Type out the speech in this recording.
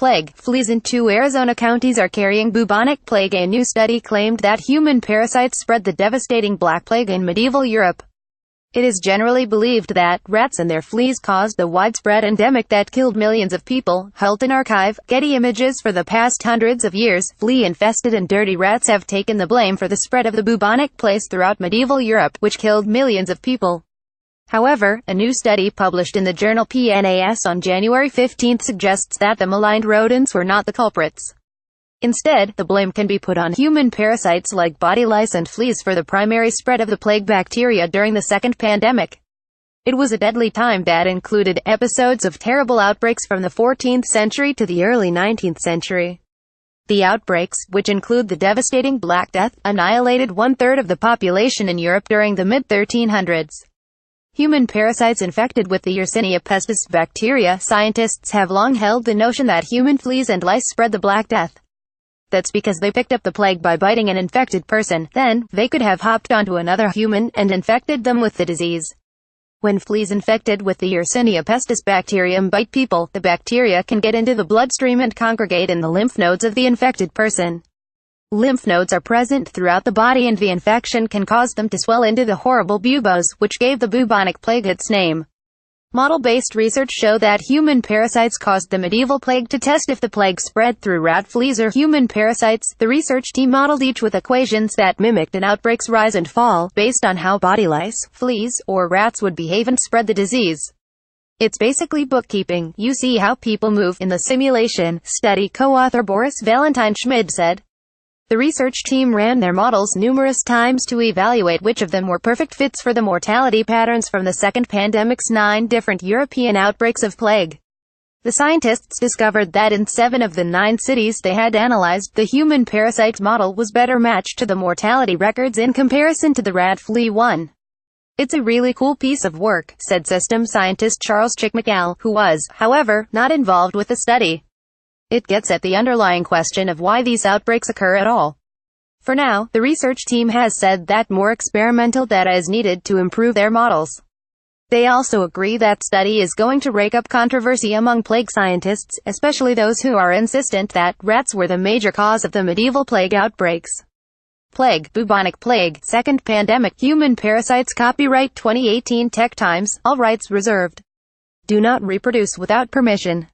plague. Fleas in 2 Arizona counties are carrying bubonic plague. A new study claimed that human parasites spread the devastating Black Plague in medieval Europe. It is generally believed that rats and their fleas caused the widespread endemic that killed millions of people. Hulton Archive, Getty Images. For the past hundreds of years, flea-infested and dirty rats have taken the blame for the spread of the bubonic plague throughout medieval Europe, which killed millions of people. However, a new study published in the journal PNAS on January 15 suggests that the maligned rodents were not the culprits. Instead, the blame can be put on human parasites like body lice and fleas for the primary spread of the plague bacteria during the second pandemic. It was a deadly time that included episodes of terrible outbreaks from the 14th century to the early 19th century. The outbreaks, which include the devastating Black Death, annihilated 1/3 of the population in Europe during the mid-1300s. Human parasites infected with the Yersinia pestis bacteria. Scientists have long held the notion that human fleas and lice spread the Black Death. That's because they picked up the plague by biting an infected person. Then, they could have hopped onto another human and infected them with the disease. When fleas infected with the Yersinia pestis bacterium bite people, the bacteria can get into the bloodstream and congregate in the lymph nodes of the infected person. Lymph nodes are present throughout the body, and the infection can cause them to swell into the horrible buboes, which gave the bubonic plague its name. Model-based research showed that human parasites caused the medieval plague. To test if the plague spread through rat fleas or human parasites, the research team modeled each with equations that mimicked an outbreak's rise and fall, based on how body lice, fleas, or rats would behave and spread the disease. It's basically bookkeeping. You see how people move in the simulation, study co-author Boris Valentine Schmid said. The research team ran their models numerous times to evaluate which of them were perfect fits for the mortality patterns from the second pandemic's 9 different European outbreaks of plague. The scientists discovered that in 7 of the 9 cities they had analyzed, the human parasite model was better matched to the mortality records in comparison to the rat flea one. "It's a really cool piece of work," said system scientist Charles Chick-McGall, who was, however, not involved with the study. It gets at the underlying question of why these outbreaks occur at all. For now, the research team has said that more experimental data is needed to improve their models. They also agree that study is going to rake up controversy among plague scientists, especially those who are insistent that rats were the major cause of the medieval plague outbreaks. Plague, bubonic plague, second pandemic, human parasites. Copyright 2018 Tech Times, all rights reserved. Do not reproduce without permission.